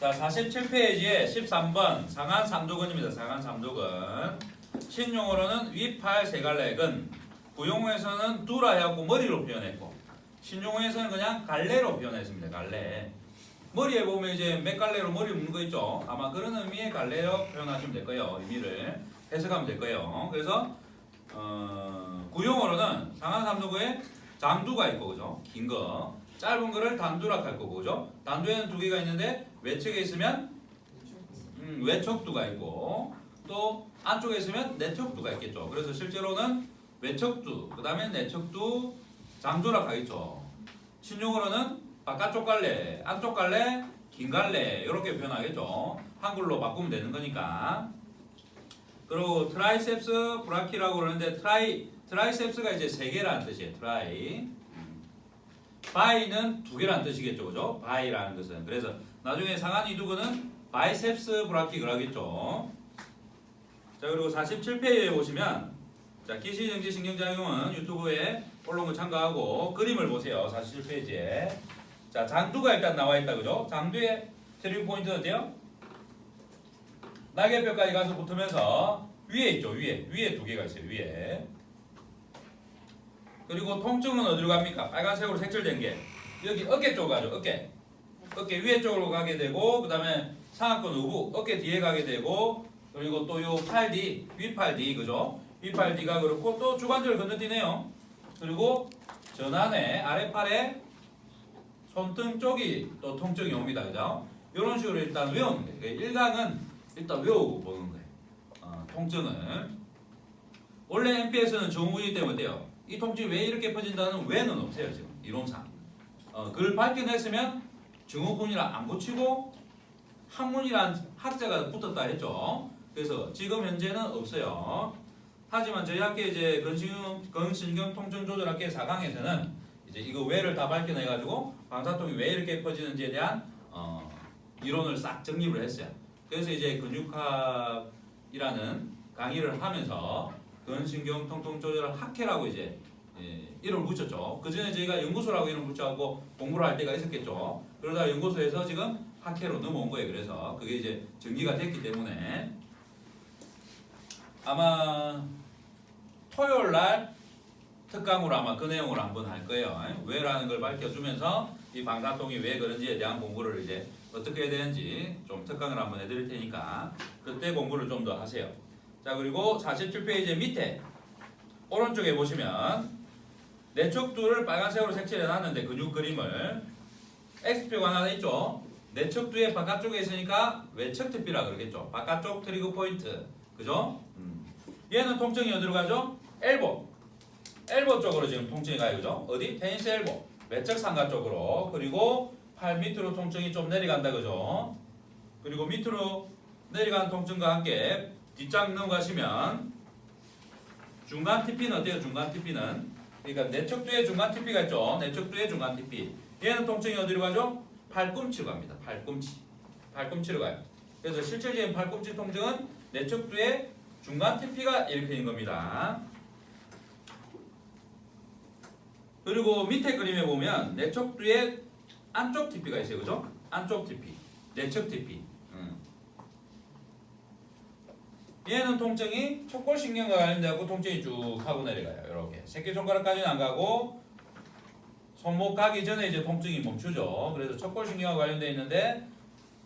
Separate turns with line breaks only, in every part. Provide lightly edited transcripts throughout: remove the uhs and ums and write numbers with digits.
자, 47페이지에 13번 상한 삼두근입니다. 상한 삼두근. 신용어로는 위팔 세갈래근, 구용어에서는 두라 해갖고 머리로 표현했고, 신용어에서는 그냥 갈래로 표현했습니다. 갈래. 머리에 보면 이제 몇 갈래로 머리 묶는 거 있죠. 아마 그런 의미의 갈래로 표현하시면 될 거예요. 의미를 해석하면 될 거예요. 그래서 구용어로는 상한 삼두근에 장두가 있고, 그죠? 긴 거. 짧은 거를 단두라고 할 거고, 그죠? 단두에는 두 개가 있는데 외측에 있으면 외척두가 있고, 또 안쪽에 있으면 내척두가 있겠죠. 그래서 실제로는 외척두, 그 다음에 내척두, 장두라고 하겠죠. 신용어로는 바깥쪽 갈래, 안쪽 갈래, 긴 갈래 이렇게 표현하겠죠. 한글로 바꾸면 되는 거니까. 그리고 트라이셉스 브라키라고 그러는데 트라이셉스가 이제 세 개라는 뜻이에요. 트라이. 바이는 두 개라는 뜻이겠죠, 그죠? 바이라는 것은. 그래서 나중에 상한 이두근은 바이셉스 브라키 그러겠죠. 자, 그리고 47페이지에 보시면, 자, 기시정지 신경작용은 유튜브에 올라온 거 참고하고 그림을 보세요. 47페이지에. 자, 장두가 일단 나와 있다, 그죠? 장두의 트리거 포인트는 어때요? 날개뼈까지 가서 붙으면서 위에 있죠, 위에 두 개가 있어요, 위에. 그리고 통증은 어디로 갑니까? 빨간색으로 색칠된 게 여기 어깨 쪽으로 가죠. 어깨 위에 쪽으로 가게 되고, 그 다음에 상악근 우부 어깨 뒤에 가게 되고, 그리고 또 요 팔 뒤, 위팔 뒤, 그죠? 위팔 뒤가 그렇고, 또 주관절 건너뛰네요. 그리고 전완의 아래팔에 손등 쪽이 또 통증이 옵니다, 그죠? 이런 식으로 일단 외우는 거예요. 일강은 일단 외우고 보는 거예요. 통증을. 원래 MPS는 정우이 때문에 어때요? 이 통증이 왜 이렇게 퍼진다는 왜는 없어요, 지금 이론상. 그걸 밝혀냈으면 증후군이랑 안 붙이고 학문이란 학자가 붙었다 했죠. 그래서 지금 현재는 없어요. 하지만 저희 학교 이제 근신경 통증 조절학회 4강에서는 이제 이거 왜를 다 밝혀내가지고 방사통이 왜 이렇게 퍼지는지에 대한 이론을 싹 정립을 했어요. 그래서 이제 근육학이라는 강의를 하면서 근신경 통증 조절 학회라고 이제 이름을 붙였죠. 그 전에 저희가 연구소라고 이름을 붙여갖고 공부를 할 때가 있었겠죠. 그러다 연구소에서 지금 학회로 넘어온 거예요. 그래서 그게 이제 정리가 됐기 때문에 아마 토요일 날 특강으로 아마 그 내용을 한번 할 거예요. 왜라는 걸 밝혀주면서 이 방사통이 왜 그런지에 대한 공부를 이제 어떻게 해야 되는지 좀 특강을 한번 해드릴 테니까 그때 공부를 좀 더 하세요. 자, 그리고 47페이지 밑에 오른쪽에 보시면 내척두를 빨간색으로 색칠해 놨는데 근육 그림을 X표가 하나 있죠. 내척두의 바깥쪽에 있으니까 외척 TP라 그러겠죠. 바깥쪽 트리거 포인트, 그죠? 얘는 통증이 어디로 가죠? 엘보 쪽으로 지금 통증이 가요, 그죠? 어디? 테니스 엘보, 외척 상가 쪽으로. 그리고 팔 밑으로 통증이 좀 내려간다, 그죠? 그리고 밑으로 내려간 통증과 함께 뒷장 넘어가시면 중간 TP는 어때요? 중간 TP는 그러니까 내척두에 중간 TP가 있죠. 내척두에 중간 TP. 얘는 통증이 어디로 가죠? 팔꿈치로 갑니다. 팔꿈치로 가요. 그래서 실질적인 팔꿈치 통증은 내척두에 중간 TP가 일으키는 겁니다. 그리고 밑에 그림에 보면 내척두에 안쪽 TP가 있어요, 그죠? 안쪽 TP, 내척 TP. 얘는 통증이 척골신경과 관련되고 통증이 쭉 하고 내려가요. 이렇게 새끼손가락까지는 안 가고 손목 가기 전에 이제 통증이 멈추죠. 그래서 척골신경과 관련되어 있는데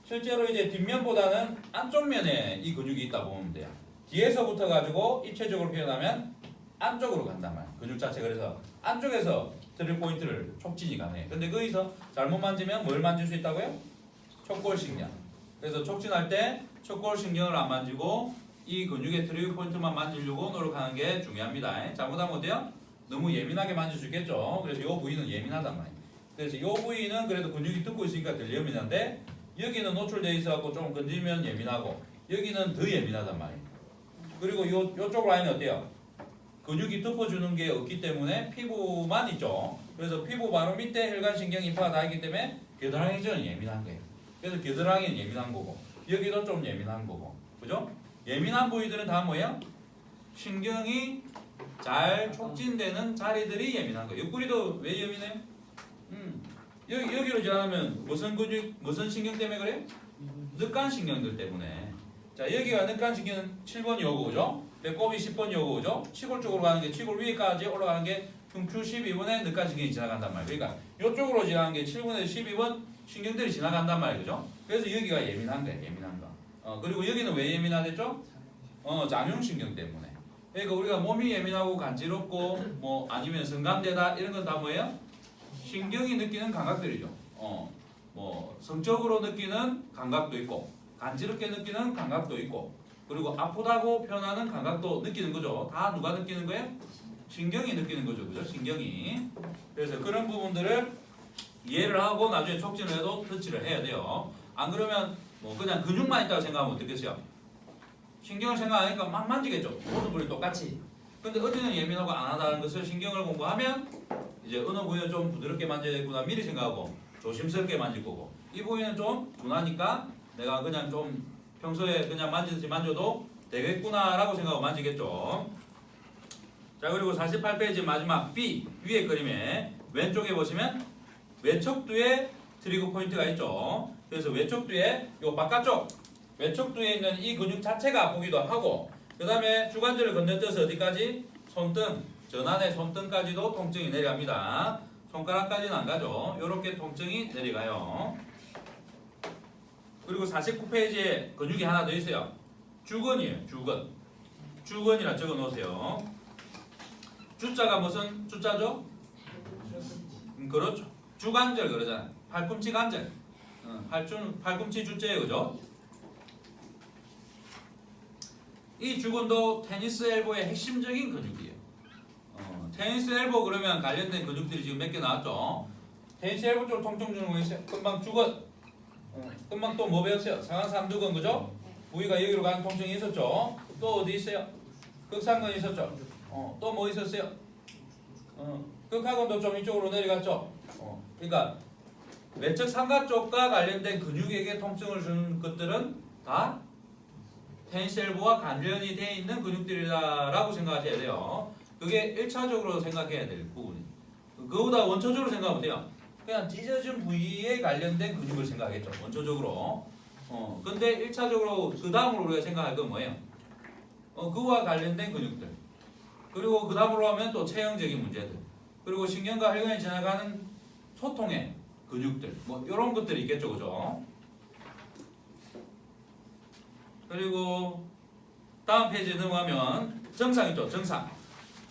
실제로 이제 뒷면보다는 안쪽 면에 이 근육이 있다 보면 돼요. 뒤에서부터 가지고 입체적으로 표현하면 안쪽으로 간단 말이에요. 근육 자체. 그래서 안쪽에서 트릴 포인트를 촉진이 가능해요. 근데 거기서 잘못 만지면 뭘 만질 수 있다고요? 척골신경. 그래서 촉진할 때 척골신경을 안 만지고 이 근육의 트리거 포인트만 만지려고 노력하는 게 중요합니다. 잘못하면 어때요? 너무 예민하게 만질 수 있겠죠. 그래서 이 부위는 예민하단 말이에요. 그래서 이 부위는 그래도 근육이 뜯고 있으니까 덜 예민한데 여기는 노출되어 있어서 좀 건드리면 예민하고 여기는 더 예민하단 말이에요. 그리고 이쪽 라인은 어때요? 근육이 덮어주는 게 없기 때문에 피부만 있죠. 그래서 피부 바로 밑에 혈관신경 인파가 다 있기 때문에 겨드랑이 저는 예민한 거예요. 그래서 겨드랑이는 예민한 거고 여기도 좀 예민한 거고, 그죠? 예민한 부위들은 다 뭐예요? 신경이 잘 촉진되는 자리들이 예민한 거예요. 옆구리도 왜 예민해요? 여기로 지나면 무슨 근육, 무슨 신경 때문에 그래요? 늑간신경들 때문에. 자, 여기가 늑간신경 7번이 오고 그죠? 배꼽이 10번이 오고 그죠? 치골 쪽으로 가는 게 치골 위까지 올라가는 게 흉추 12번에 늑간신경이 지나간단 말이에요. 그러니까 이쪽으로 지나가는 게 7번에서 12번 신경들이 지나간단 말이에요. 그죠? 그래서 여기가 예민한 거예요. 예민한 거. 그리고 여기는 왜 예민하댔죠? 장흉신경 때문에. 그러니까 우리가 몸이 예민하고 간지럽고 뭐 아니면 성감되다 이런 건 다 뭐예요? 신경이 느끼는 감각들이죠. 뭐 성적으로 느끼는 감각도 있고 간지럽게 느끼는 감각도 있고 그리고 아프다고 표현하는 감각도 느끼는 거죠. 다 누가 느끼는 거예요? 신경이 느끼는 거죠. 그죠? 신경이. 그래서 그런 부분들을 이해를 하고 나중에 촉진을 해도 터치를 해야 돼요. 안 그러면 뭐 그냥 근육만 있다고 생각하면 어떻겠어요? 신경을 생각하니까 막 만지겠죠. 모든 부위 똑같이. 근데 어디는 예민하고 안 하다는 것을 신경을 공부하면 이제 어느 부위는 좀 부드럽게 만져야겠구나 미리 생각하고 조심스럽게 만질 거고 이 부위는 좀 둔하니까 내가 그냥 좀 평소에 그냥 만지듯이 만져도 되겠구나 라고 생각하고 만지겠죠. 자, 그리고 48페이지 마지막 B 위에 그림에 왼쪽에 보시면 외척두에 트리거 포인트가 있죠. 그래서 외척두에 요 바깥쪽 외척두에 있는 이 근육 자체가 아프기도 하고 그 다음에 주관절을 건너뛰어서 어디까지? 손등, 전환의 손등까지도 통증이 내려갑니다. 손가락까지는 안 가죠. 이렇게 통증이 내려가요. 그리고 49페이지에 근육이 하나 더 있어요. 주근이에요. 주근. 주근이라 적어 놓으세요. 주자가 무슨 주자죠? 그렇죠. 주관절 그러잖아요. 팔꿈치 관절. 팔꿈치 주자예요. 그죠? 이 주근도 테니스 엘보의 핵심적인 근육이에요. 테니스 엘보 그러면 관련된 근육들이 지금 몇 개 나왔죠? 테니스 엘보 쪽 통증 주는 거 있어요? 금방 주근. 금방 또 뭐 배웠어요? 상하 삼두근 그죠? 부위가 여기로 가는 통증이 있었죠? 또 어디 있어요? 극상근 있었죠? 또 뭐 있었어요? 극하근도 좀 이쪽으로 내려갔죠? 그러니까 외측 상가 쪽과 관련된 근육에게 통증을 주는 것들은 다 테니스 엘보와 관련이 되어 있는 근육들이라고 생각하셔야 돼요. 그게 1차적으로 생각해야 될 부분이에요. 그거보다 원초적으로 생각하면 돼요. 그냥 찢어진 부위에 관련된 근육을 생각하겠죠. 원초적으로. 근데 1차적으로 그 다음으로 우리가 생각할 건 뭐예요? 그와 관련된 근육들. 그리고 그 다음으로 하면 또 체형적인 문제들. 그리고 신경과 혈관에 지나가는 소통의 근육들. 뭐 이런 것들이 있겠죠. 그죠? 그리고 다음 페이지에 넘어가면 정상 있죠. 정상.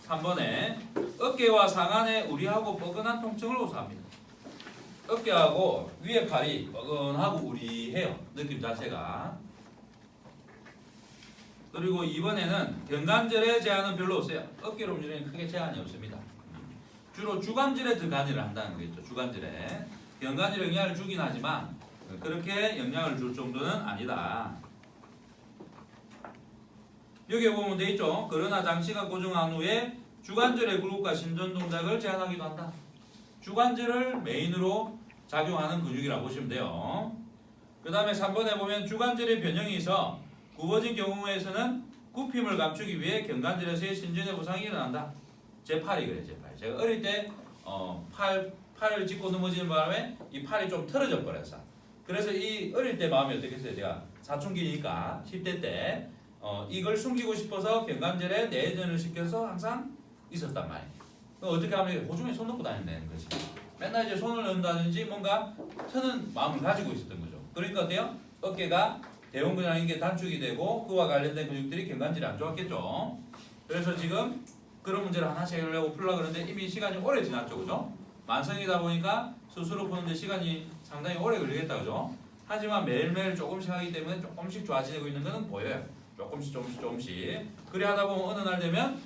3번에 어깨와 상안에 우리하고 뻐근한 통증을 호소합니다. 어깨하고 위에 팔이 뻐근하고 우리해요. 느낌 자체가. 그리고 2번에는 경관절의 제한은 별로 없어요. 어깨로 움직이는 크게 제한이 없습니다. 주로 주관절에 더 관여를 한다는 거겠죠. 주관절에. 경관절에 영향을 주긴 하지만 그렇게 영향을 줄 정도는 아니다. 여기에 보면 돼 있죠. 그러나 장치가 고정한 후에 주관절의 굴곡과 신전 동작을 제한하기도 한다. 주관절을 메인으로 작용하는 근육이라고 보시면 돼요. 그 다음에 3번에 보면 주관절의 변형이 있어 굽어진 경우에서는 굽힘을 감추기 위해 경관절에서의 신전의 부상이 일어난다. 제 팔이 그래, 제 팔. 제가 어릴 때 팔을 짚고 넘어지는 바람에 이 팔이 좀 틀어져 버렸어. 그래서 이 어릴 때 마음이 어떻겠어요? 제가 사춘기니까 10대 때 이걸 숨기고 싶어서 경관절에 내전을 시켜서 항상 있었단 말이에요. 어떻게 하면 호중에 손 넣고 다닌다는 거지. 맨날 이제 손을 넣는다든지 뭔가 트는 마음을 가지고 있었던 거죠. 그러니까 어때요? 어깨가 대원근이라는 게 단축이 되고 그와 관련된 근육들이 경관절이 안 좋았겠죠. 그래서 지금 그런 문제를 하나씩 해결하려고 풀려고 그러는데 이미 시간이 오래 지났죠. 그죠? 만성이다 보니까 스스로 푸는데 시간이 상당히 오래 걸리겠다. 그죠? 하지만 매일매일 조금씩 하기 때문에 조금씩 좋아지고 있는 것은 보여요. 조금씩. 그래 하다 보면 어느 날 되면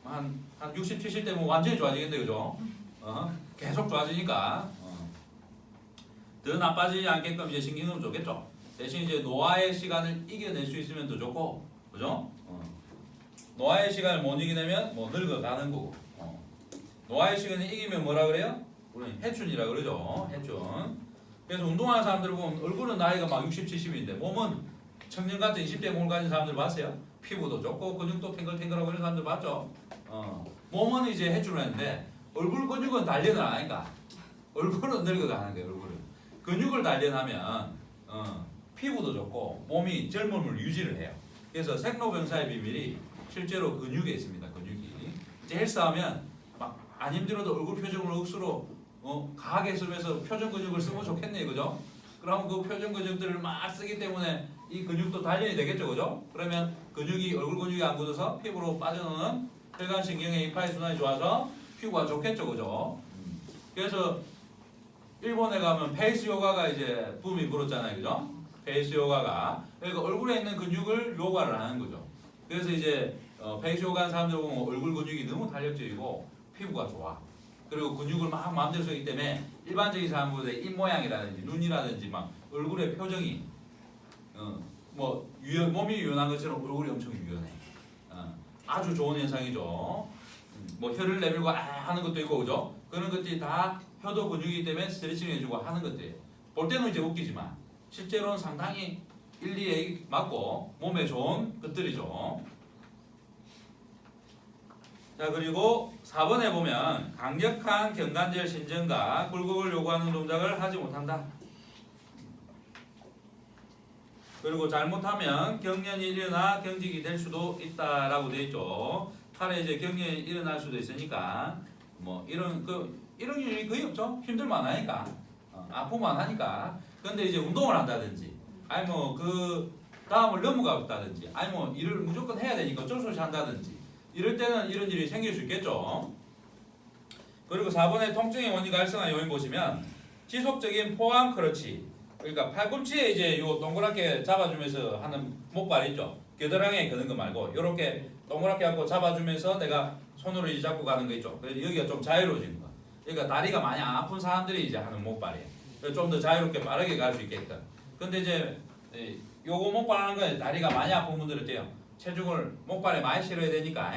한 60, 70 되면 완전히 좋아지겠네. 그죠? 계속 좋아지니까 더 나빠지지 않게끔 이제 신경은 좋겠죠. 대신 이제 노화의 시간을 이겨낼 수 있으면 더 좋고, 그죠? 노화의 시간을 못 이겨내면 뭐 늙어가는 거고. 노화의 시간을 이기면 뭐라 그래요? 우리 해춘이라 그러죠. 해춘. 그래서 운동하는 사람들 보면 얼굴은 나이가 막 60, 70인데 몸은 청년 같은 20대 몸을 가진 사람들 봤어요? 피부도 좋고 근육도 탱글탱글하고 이런 사람들 봤죠? 몸은 이제 해춘을 했는데 얼굴 근육은 단련을 안 하니까 얼굴은 늙어가는 거예요. 얼굴은. 근육을 단련하면 피부도 좋고 몸이 젊음을 유지를 해요. 그래서 생로병사의 비밀이 실제로 근육에 있습니다. 근육이. 이제 헬스하면 막 안 힘들어도 얼굴 표정을 억수로 강하게 쓰면서 표정 근육을 쓰면 좋겠네, 그죠? 그러면 그 표정 근육들을 막 쓰기 때문에 이 근육도 단련이 되겠죠, 그죠? 그러면 근육이 얼굴 근육이 안 굳어서 피부로 빠져나오는 혈관신경의 이파이 순환이 좋아서 피부가 좋겠죠, 그죠? 그래서 일본에 가면 페이스 요가가 이제 붐이 불었잖아요, 그죠? 페이스 요가가 그러니까 얼굴에 있는 근육을 요가를 하는 거죠. 그래서 이제 페이스 요가 하는 사람들 보면 얼굴 근육이 너무 탄력적이고 피부가 좋아. 그리고 근육을 막 마음대로 쓰기 때문에 일반적인 사람보다 입 모양이라든지 눈이라든지 막 얼굴의 표정이 몸이 유연한 것처럼 얼굴이 엄청 유연해. 아주 좋은 현상이죠. 뭐 혀를 내밀고 하는 것도 있고, 그죠? 그런 것들이 다 혀도 근육이기 때문에 스트레칭 해주고 하는 것들이에요. 볼 때는 이제 웃기지만 실제로는 상당히 일리에 맞고 몸에 좋은 것들이죠. 자, 그리고 4번에 보면 강력한 경관절 신전과 굴곡을 요구하는 동작을 하지 못한다. 그리고 잘못하면 경련이 일어나 경직이 될 수도 있다라고 되어 있죠. 팔에 이제 경련이 일어날 수도 있으니까 뭐 이런 일이 거의 없죠. 힘들만 하니까 아프만 하니까. 근데 이제 운동을 한다든지 아니 뭐 그 다음을 넘어가다든지 아니 뭐 일을 무조건 해야 되니까 어쩔 수 없이 한다든지 이럴 때는 이런 일이 생길 수 있겠죠. 그리고 4번의 통증의 원인 발생한 요인 보시면 지속적인 포항 크러치, 그러니까 팔꿈치에 이제 요 동그랗게 잡아주면서 하는 목발 있죠. 겨드랑이에 거는 거 말고 이렇게 동그랗게 갖고 잡아주면서 내가 손으로 이제 잡고 가는 거 있죠. 그래서 여기가 좀 자유로워지는 거. 그러니까 다리가 많이 아픈 사람들이 이제 하는 목발이에요. 좀 더 자유롭게 빠르게 갈 수 있게끔. 근데 이제 요거 목발 하는 거에 다리가 많이 아픈 분들은 어때요? 체중을 목발에 많이 실어야 되니까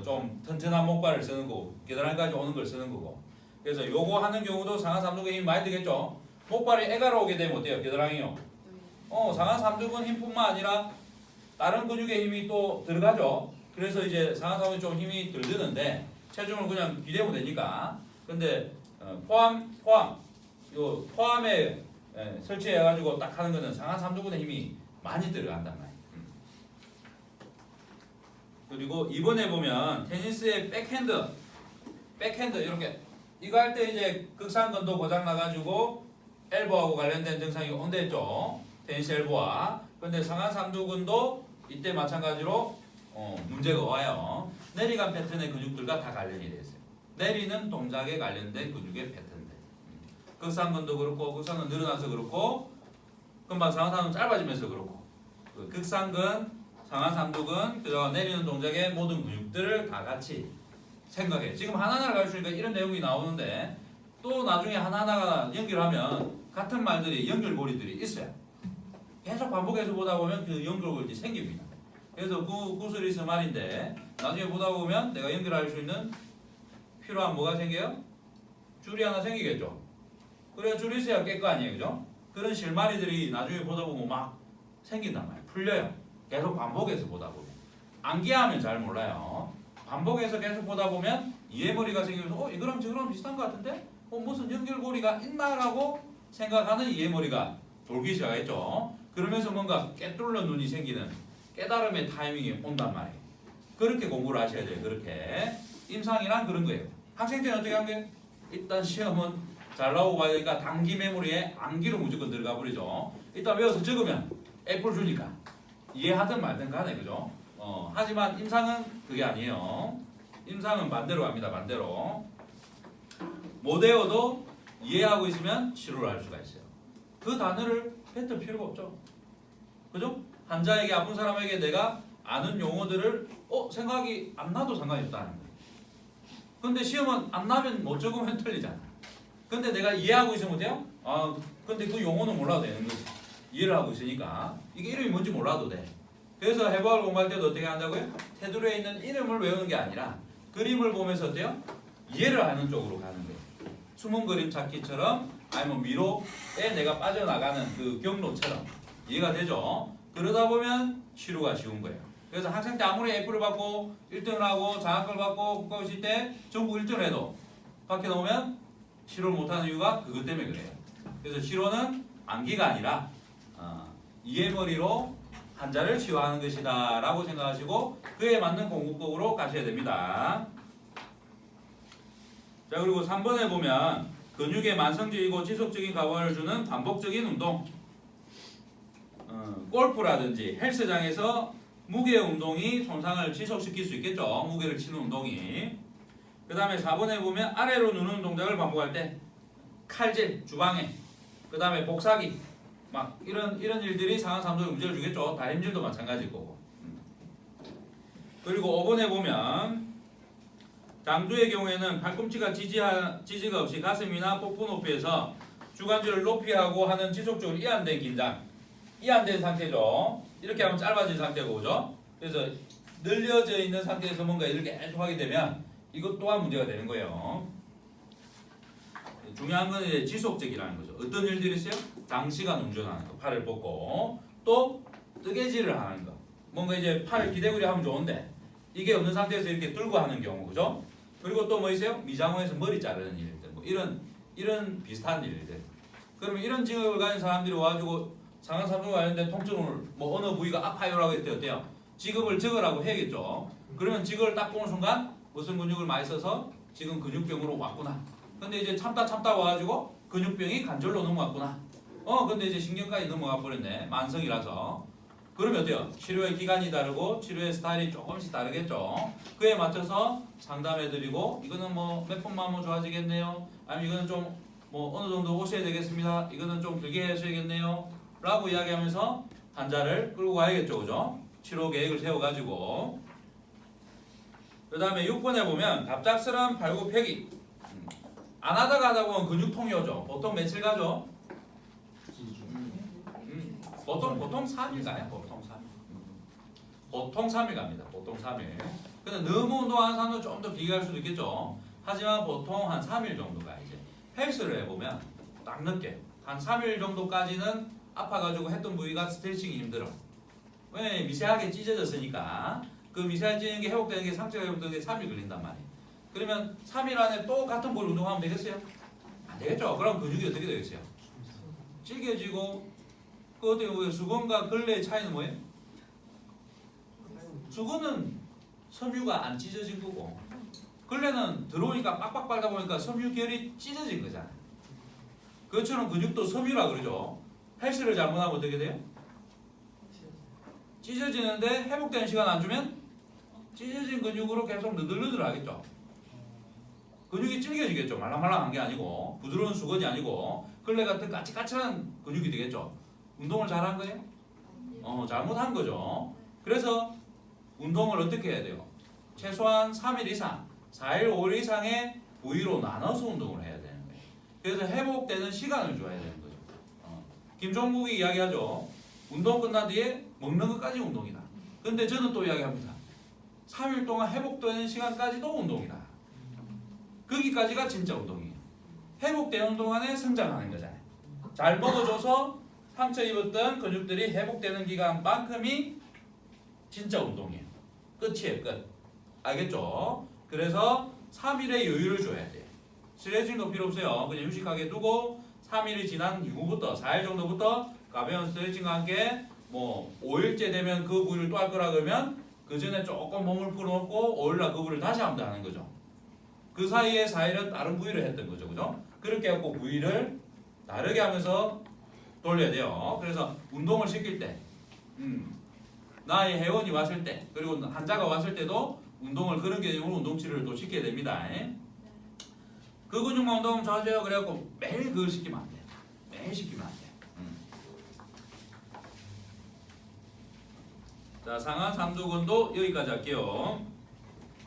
좀 튼튼한 목발을 쓰는 거고 겨드랑이까지 오는 걸 쓰는 거고. 그래서 요거 하는 경우도 상하 삼두근에 힘이 많이 들겠죠. 목발이 애가로 오게 되면 어때요? 겨드랑이요. 상하 삼두근 힘뿐만 아니라 다른 근육에 힘이 또 들어가죠. 그래서 이제 상하 삼두근이 좀 힘이 덜 드는데 체중을 그냥 기대면 되니까. 근데 포함에 설치해가지고 딱 하는 거는 상하 삼두근에 힘이 많이 들어간단 말이에요. 그리고 이번에 보면 테니스의 백핸드 이렇게 이거 할 때 이제 극상근도 고장 나가지고 엘보하고 관련된 증상이 온댔죠. 테니스 엘보와. 근데 상하 삼두근도 이때 마찬가지로 문제가 와요. 내리간 패턴의 근육들과 다 관련이 되어 있어요. 내리는 동작에 관련된 근육의 패턴들. 극상근도 그렇고 극상근 늘어나서 그렇고 금방 상하 삼두근 짧아지면서 그렇고 극상근, 상하 삼두근, 그리고 내리는 동작의 모든 근육들을 다 같이 생각해. 지금 하나하나를 가르치니까 이런 내용이 나오는데 또 나중에 하나하나가 연결하면 같은 말들이 연결고리들이 있어요. 계속 반복해서 보다 보면 그 연결고리들이 생깁니다. 그래서 그 구슬이 있어 말인데 나중에 보다 보면 내가 연결할 수 있는 필요한 뭐가 생겨요? 줄이 하나 생기겠죠. 그래야 줄이 있어야 깰 거 아니에요, 그죠? 그런 실마리들이 나중에 보다 보면 막 생긴단 말이에요. 풀려요. 계속 반복해서 보다 보면. 암기하면 잘 몰라요. 반복해서 계속 보다 보면 이해머리가 생기면서 이거랑 저거랑 비슷한 것 같은데? 무슨 연결고리가 있나라고 생각하는 이해머리가 돌기 시작했죠. 그러면서 뭔가 깨뚫는 눈이 생기는 깨달음의 타이밍이 온단 말이에요. 그렇게 공부를 하셔야 돼요. 그렇게. 임상이란 그런 거예요. 학생 때는 어떻게 한 거예요? 일단 시험은 잘 나오고 봐야 되니까 단기 메모리에 암기로 무조건 들어가 버리죠. 일단 외워서 적으면 애플 주니까 이해하든 말든 간에, 그죠? 하지만 임상은 그게 아니에요. 임상은 반대로 갑니다. 반대로. 못 외워도 이해하고 있으면 치료를 할 수가 있어요. 그 단어를 뱉을 필요가 없죠. 그죠? 환자에게, 아픈 사람에게 내가 아는 용어들을 생각이 안 나도 상관이 없다는 거예요. 근데 시험은 안 나면 못 적으면 틀리잖아. 근데 내가 이해하고 있으면 어때요? 근데 그 용어는 몰라도 되는 거지. 이해를 하고 있으니까. 이게 이름이 뭔지 몰라도 돼. 그래서 해부학을 공부할 때도 어떻게 한다고요? 테두리에 있는 이름을 외우는 게 아니라 그림을 보면서 어때요? 이해를 하는 쪽으로 가는 거예요. 숨은 그림 찾기처럼 아니면 미로에 내가 빠져나가는 그 경로처럼 이해가 되죠? 그러다 보면 치료가 쉬운 거예요. 그래서 학생 때 아무리 F를 받고 1등을 하고 장학금을 받고 국가고 있을 때 전국 1등을 해도 밖에 나오면 치료를 못하는 이유가 그것 때문에 그래요. 그래서 치료는 암기가 아니라 2의 머리로 한자를 치유하는 것이다 라고 생각하시고 그에 맞는 공부법으로 가셔야 됩니다. 자, 그리고 3번에 보면 근육에 만성적이고 지속적인 가공을 주는 반복적인 운동, 골프라든지 헬스장에서 무게 운동이 손상을 지속시킬 수 있겠죠. 무게를 치는 운동이. 그 다음에 4번에 보면 아래로 누는 동작을 반복할 때 칼질, 주방에, 그 다음에 복사기, 막 이런 일들이 상하 3도에 문제를 주겠죠. 다림질도 마찬가지일 거고. 그리고 5번에 보면 장두의 경우에는 팔꿈치가 지지가 없이 가슴이나 복부 높이에서 주관절을 높이 하고 하는 지속적으로 이완된 긴장, 이완된 상태죠. 이렇게 하면 짧아진 상태고, 그죠? 그래서 늘려져 있는 상태에서 뭔가 이렇게 계속 하게 되면 이것 또한 문제가 되는 거예요. 중요한 건 이제 지속적이라는 거죠. 어떤 일들이 있어요? 장시간 운전하는 거, 팔을 뻗고 또 뜨개질을 하는 거. 뭔가 이제 팔을 기대구리 하면 좋은데 이게 없는 상태에서 이렇게 들고 하는 경우, 그죠? 그리고 또 뭐 있어요? 미장원에서 머리 자르는 일들, 뭐 이런 비슷한 일들. 그러면 이런 직업을 가진 사람들이 와가지고 상하삼종 관련된 통증을 뭐 어느 부위가 아파요라고 했을 때 어때요? 직업을 적으라고 해야겠죠. 그러면 직업을 딱 보는 순간 무슨 근육을 많이 써서 지금 근육병으로 왔구나. 근데 이제 참다 와가지고 근육병이 관절로 넘어갔구나. 근데 이제 신경까지 넘어가 버렸네. 만성이라서. 그러면 어때요? 치료의 기간이 다르고 치료의 스타일이 조금씩 다르겠죠. 그에 맞춰서 상담해드리고 이거는 뭐 몇 번만 하면 좋아지겠네요. 아니면 이거는 좀 뭐 어느 정도 오셔야 되겠습니다. 이거는 좀 길게 하셔야겠네요. 라고 이야기하면서 환자를 끌고 가야겠죠. 그죠? 치료 계획을 세워가지고. 그 다음에 6번에 보면 갑작스러운 발굽혀기. 안 하다가 하다 보면 근육통이 오죠. 보통 며칠 가죠? 보통 3일 가요. 보통 3일. 보통 3일 갑니다. 보통 3일. 근데 너무 운동하는 사람은 좀 더 길게 갈 수도 있겠죠. 하지만 보통 한 3일 정도 가야지. 헬스를 해보면 딱 늦게 한 3일 정도까지는 아파가지고 했던 부위가 스트레칭이 힘들어. 왜? 미세하게 찢어졌으니까. 그 미세하게 찢어진 게 회복되는 게 상처가 회복되는 게 3일 걸린단 말이에요. 그러면 3일 안에 또 같은 부위를 운동하면 되겠어요? 안 되겠죠. 그럼 근육이 어떻게 되겠어요? 찔겨지고. 그 어때요? 수건과 걸레의 차이는 뭐예요? 수건은 섬유가 안 찢어진 거고 걸레는 들어오니까 빡빡 빨다 보니까 섬유 결이 찢어진 거잖아요. 그것처럼 근육도 섬유라 그러죠. 헬스를 잘못하면 어떻게 돼요? 찢어지는데 회복되는 시간 안 주면 찢어진 근육으로 계속 느들느들 하겠죠. 근육이 찔겨지겠죠. 말랑말랑한 게 아니고 부드러운 수건이 아니고 걸레 같은 까칠까칠한 근육이 되겠죠. 운동을 잘한 거예요? 잘못한 거죠. 그래서 운동을 어떻게 해야 돼요? 최소한 3일 이상, 4일, 5일 이상의 부위로 나눠서 운동을 해야 되는 거예요. 그래서 회복되는 시간을 줘야 되는 거죠. 김종국이 이야기하죠. 운동 끝난 뒤에 먹는 것까지 운동이다. 근데 저는 또 이야기합니다. 3일 동안 회복되는 시간까지도 운동이다. 거기까지가 진짜 운동이에요. 회복되는 동안에 성장하는 거잖아요. 잘 먹어줘서 상처 입었던 근육들이 회복되는 기간만큼이 진짜 운동이에요. 끝이에요. 끝. 알겠죠? 그래서 3일의 여유를 줘야 돼요. 스트레칭도 필요 없어요. 그냥 휴식하게 두고 3일이 지난 이후부터 4일 정도부터 가벼운 스트레칭과 함께 뭐 5일째 되면 그 부위를 또 할 거라 그러면 그 전에 조금 몸을 풀어놓고 5일날 그 부위를 다시 하면 하는 거죠. 그 사이에 4일은 다른 부위를 했던 거죠. 그죠? 그렇게 하고 부위를 다르게 하면서 돌려야 돼요. 그래서 운동을 시킬 때 나의 회원이 왔을 때 그리고 환자가 왔을 때도 운동을 그런 개념으로 운동치료를 또 시켜야 됩니다. 그 근육만 운동하면 좋아져요. 그래갖고 매일 그걸 시키면 안 돼요. 매일 시키면 안 돼요. 자, 상하 삼두근도 여기까지 할게요.